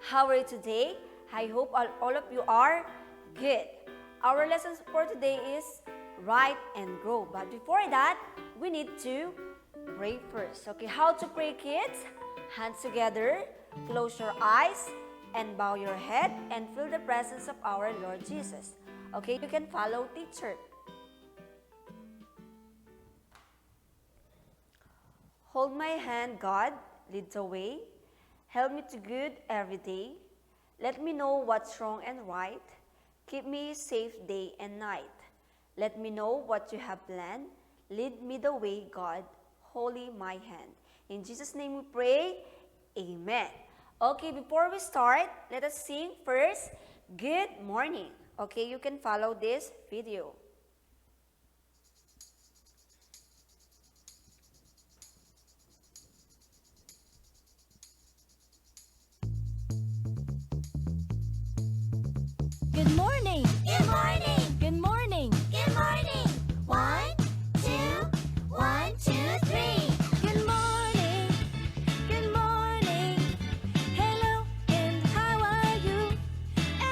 How are you today? I hope all of you are good. Our lessons for today is write and grow. But before that, we need to pray first. Okay, how to pray, kids? Hands together, close your eyes, and bow your head and feel the presence of our Lord Jesus. Okay, you can follow teacher. Hold my hand, God, lead the way. Help me to good every day. Let me know what's wrong and right. Keep me safe day and night. Let me know what you have planned. Lead me the way, God. Holy my hand. In Jesus' name we pray. Amen. Okay, before we start, let us sing first, Good Morning. Okay, you can follow this video. Good morning! Good morning! Good morning! Good morning! 1, 2, 1, 2, 3. Good morning! Good morning! Hello and how are you?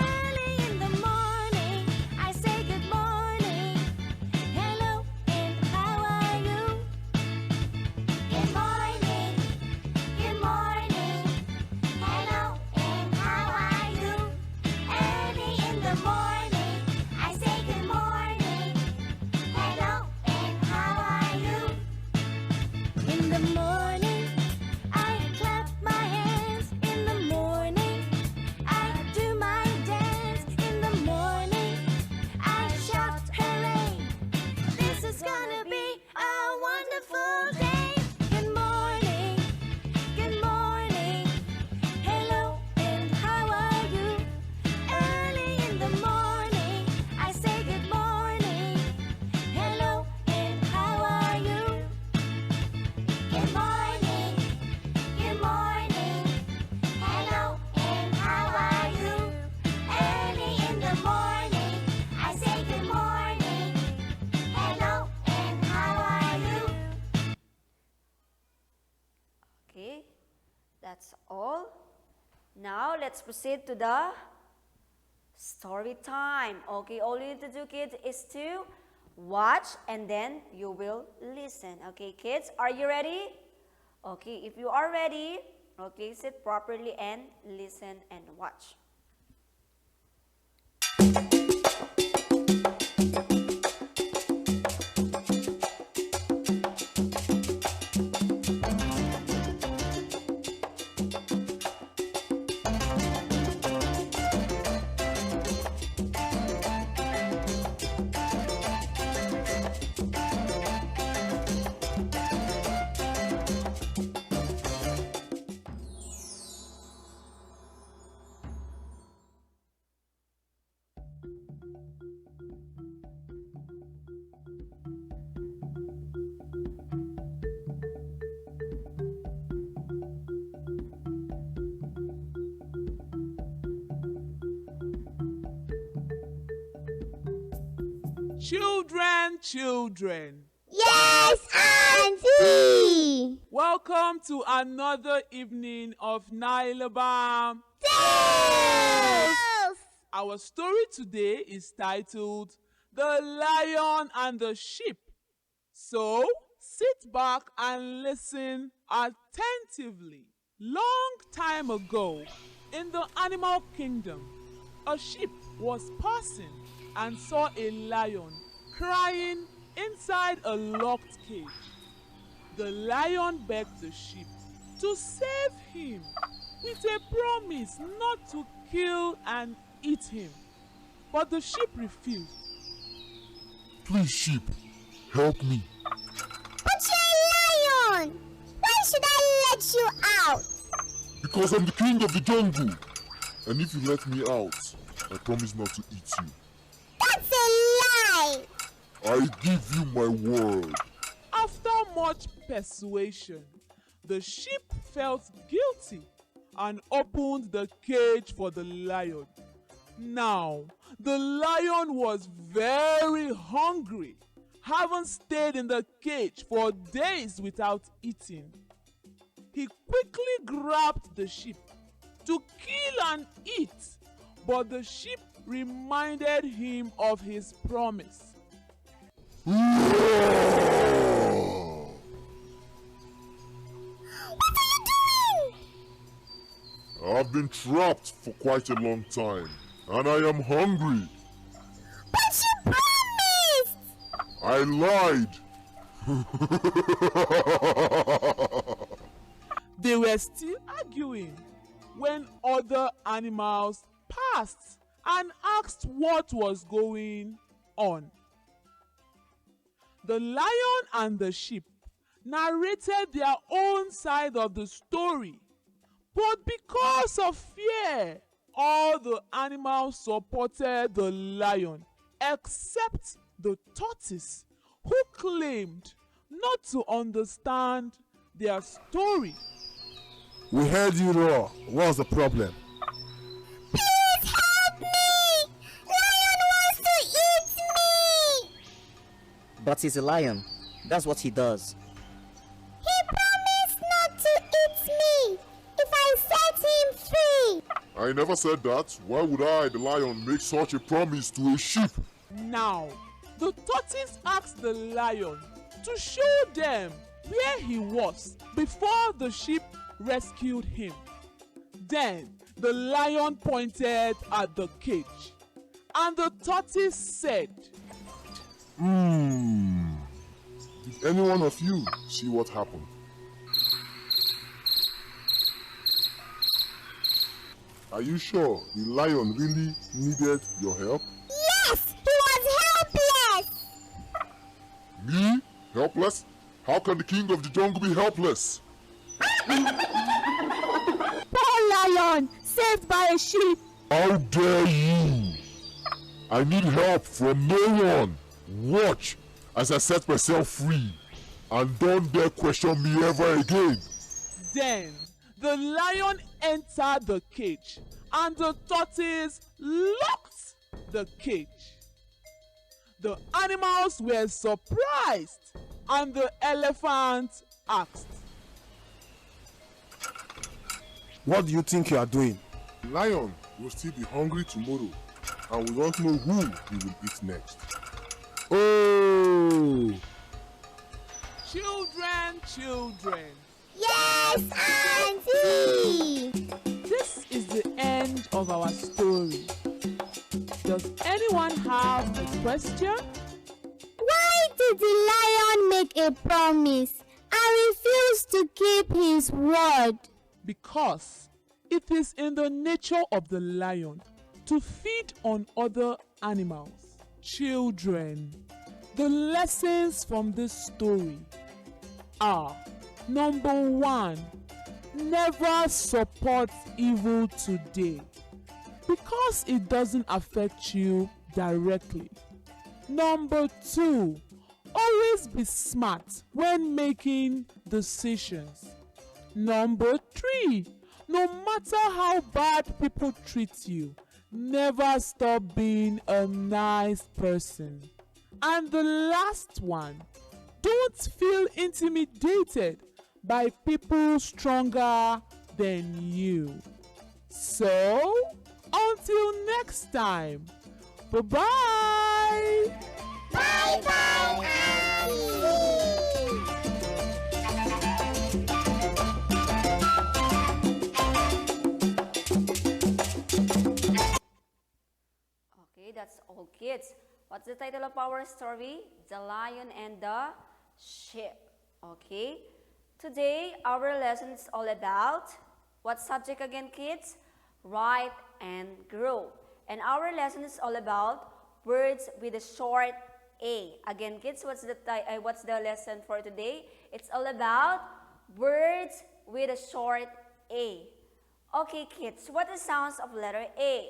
Early in the morning, I say good morning. Hello and how are you? Good morning! Good morning! Hello and how are you? Early in the morning, I say good morning. Hello and how are you? In the morning, I clap my hands. In the morning, I do my dance. In the morning, I shout hooray. This is gonna be a wonderful day. Good morning, good morning. Hello and how are you? Early in the morning, I say good morning. Hello and how are you? Good morning! Good morning! Hello and how are you? Early in the morning, I say good morning. Hello and how are you? Okay, that's all. Now, let's proceed to the story time. Okay, all you need to do, kids, is to watch and then you will listen. Okay, kids, are you ready? Okay, if you are ready, okay, sit properly and listen and watch. Children, Yes, Auntie! welcome to another evening of Nilabam. Tales! Our story today is titled The Lion and the Sheep. So, sit back and listen attentively. Long time ago, in the animal kingdom, a sheep was passing and saw a lion crying inside a locked cage. The lion begged the sheep to save him with a promise not to kill and eat him. But the sheep refused. Please, sheep, help me. But you're a lion! Why should I let you out? Because I'm the king of the jungle. And if you let me out, I promise not to eat you. That's a lie! I give you my word. After much persuasion, the sheep felt guilty and opened the cage for the lion. Now, the lion was very hungry, having stayed in the cage for days without eating. He quickly grabbed the sheep to kill and eat, but the sheep reminded him of his promise. What are you doing? I've been trapped for quite a long time, and I am hungry. But you promised! I lied. They were still arguing when other animals passed and asked what was going on. The lion and the sheep narrated their own side of the story, but because of fear, all the animals supported the lion except the tortoise, who claimed not to understand their story. We heard you roar. What's the problem? Please help me! Lion wants to eat me! But he's a lion. That's what he does. He promised not to eat me if I set him free. I never said that. Why would I, the lion, make such a promise to a sheep? Now, the tortoise asked the lion to show them where he was before the sheep rescued him. Then the lion pointed at the cage, and the tortoise said, Did any one of you see what happened? Are you sure the lion really needed your help? Yes, he was helpless. Me? Helpless? How can the king of the jungle be helpless? Poor lion, saved by a sheep. How dare you! I need help from no one. Watch as I set myself free, and don't dare question me ever again. Then the lion entered the cage, and the tortoise locked the cage. The animals were surprised, and the elephant asked, What do you think you are doing? The lion will still be hungry tomorrow, and we don't know who he will eat next. Oh! Children, Yes, Auntie. this is the end of our story. Does anyone have a question? Why did the lion make a promise and refuse to keep his word? Because it is in the nature of the lion to feed on other animals. Children, the lessons from this story are: number 1, never support evil today because it doesn't affect you directly. Number 2, always be smart when making decisions. Number 3, no matter how bad people treat you, never stop being a nice person. And the last one, don't feel intimidated by people stronger than you. So, until next time, bye-bye! Bye-bye, Auntie. Okay, that's all, kids. What's the title of our story? The Lion and the Sheep. Okay, today our lesson is all about what subject again, kids? Write and grow. And our lesson is all about words with a short A. Again, kids, what's the lesson for today? It's all about words with a short A. Okay, kids, what the sounds of letter A?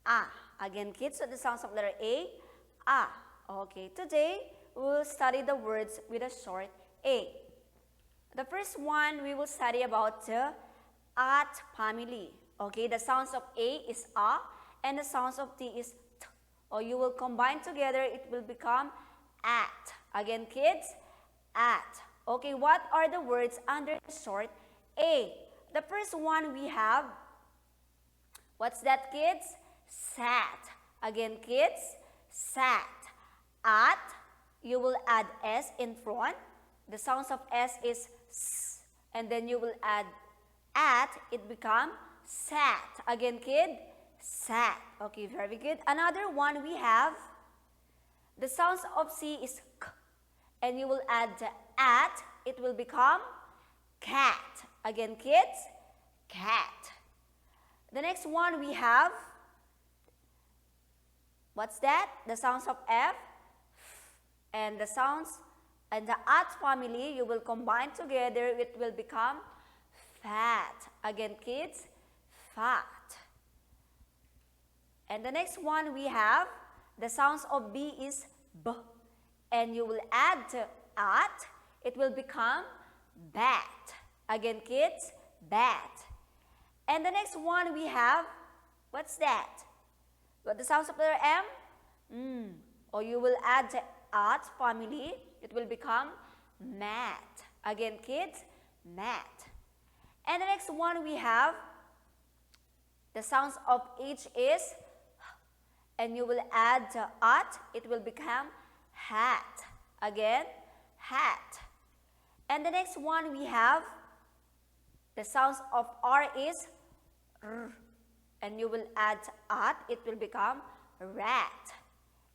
Ah. Again, kids, what the sounds of letter A? Ah. Okay, today we will study the words with a short A. The first one, we will study about the at family. Okay, the sounds of A is A and the sounds of T is T. Or you will combine together, it will become at. Again, kids, at. Okay, what are the words under the short A? The first one we have, what's that, kids? Sat. Again, kids, sat. At, you will add S in front. The sounds of S is S. And then you will add at, it become sat. Again, kid, sat. Okay, very good. Another one we have, the sounds of C is K. And you will add at, it will become cat. Again, kids, cat. The next one we have, what's that? The sounds of F. And the sounds and the at family, you will combine together, it will become fat. Again, kids, fat. And the next one we have, the sounds of B is B. And you will add at, it will become bat. Again, kids, bat. And the next one we have, what's that? What the sounds of the M? Or you will add the at family, it will become mat. Again, kids, mat. And the next one we have, the sounds of H is, and you will add the at, it will become hat. Again, hat. And the next one we have, the sounds of R is R, and you will add at, it will become rat.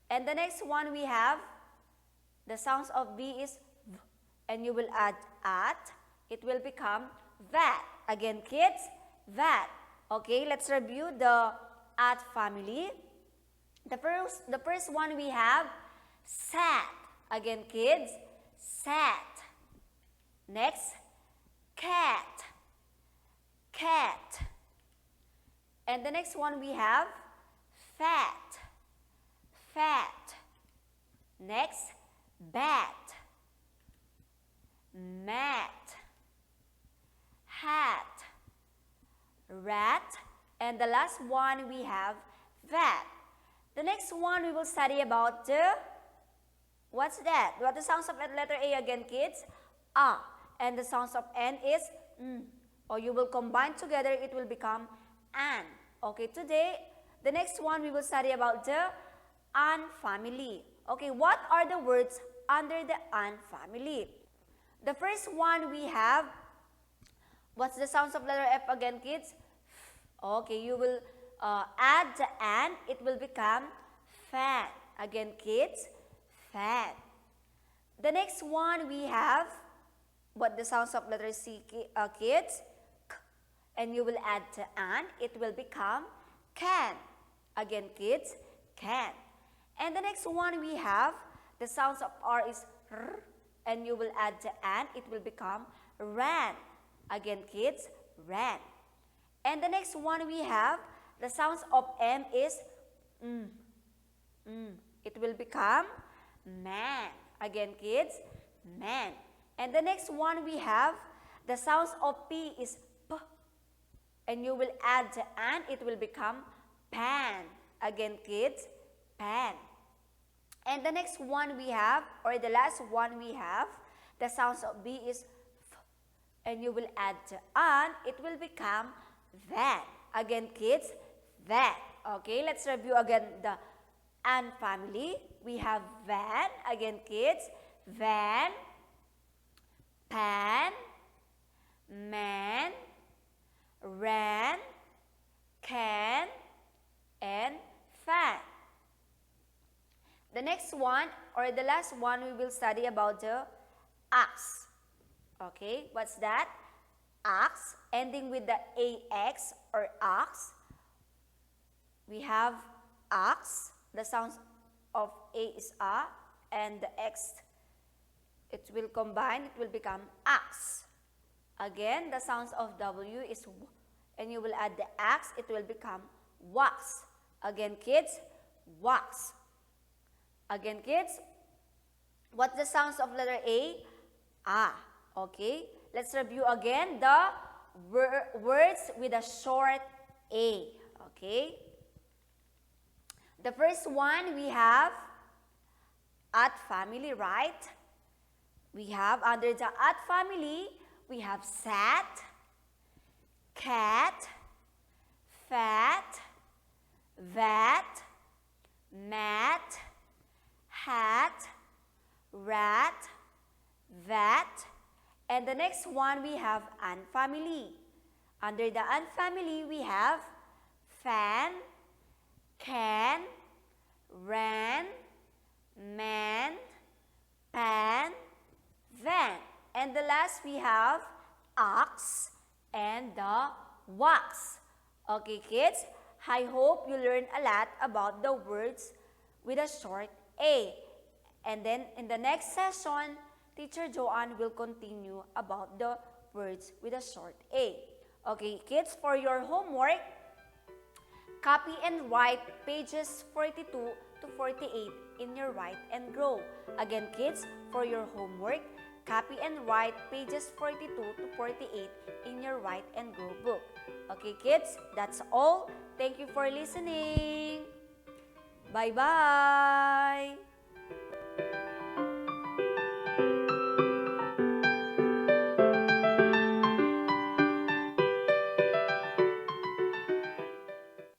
And the next one we have, the sounds of V is V, and you will add at, it will become vat. Again, kids, vat. Okay, let's review the at family. The first one we have, sat. Again, kids, sat. Next, cat, cat. And the next one we have, fat, fat. Next, bat, mat, hat, rat, and the last one we have, vat. The next one we will study about the, what's that? What the sounds of letter A again, kids? A. And the sounds of N is or you will combine together, it will become an. Okay, today, the next one we will study about the an family. Okay, what are the words under the an family? The first one we have, what's the sounds of letter F again, kids? Okay, you will add the an, it will become fan. Again, kids, fan. The next one we have, what the sounds of letter C, kids? K. And you will add the an, it will become can. Again, kids, can. And the next one we have, the sounds of R is R, and you will add the an, it will become ran. Again, kids, ran. And the next one we have, the sounds of M is it will become man. Again, kids, man. And the next one we have, the sounds of P is P, and you will add the an, it will become pan. Again, kids, pan. And the next one we have, or the last one we have, the sounds of B is F, and you will add the an, it will become van. Again, kids, van. Okay, let's review again the an family. We have van, again, kids, van, pan, man, ran, can, and fan. The next one, or the last one, we will study about the ax. Okay, what's that? Ax, ending with the AX or ax. We have ax, the sounds of A is A, and the X, it will combine, it will become ax. Again, the sounds of W is W, and you will add the ax, it will become wax. Again, kids, wax. Again, kids, what's the sounds of letter A? A. Okay, let's review again the words with a short A. Okay, the first one we have at family, right? We have under the at family, we have sat, cat, fat, vat, mat, hat, rat, vat. And the next one, we have ant family. Under the ant family, we have fan, can, ran, man, pan, van. And the last, we have ox and the wax. Okay, kids, I hope you learned a lot about the words with a short A. And then in the next session, Teacher Joanne will continue about the words with a short A. Okay, kids, for your homework, copy and write pages 42 to 48 in your Write and Grow. Again, kids, for your homework, copy and write pages 42 to 48 in your Write and Grow book. Okay, kids, that's all. Thank you for listening. Bye-bye.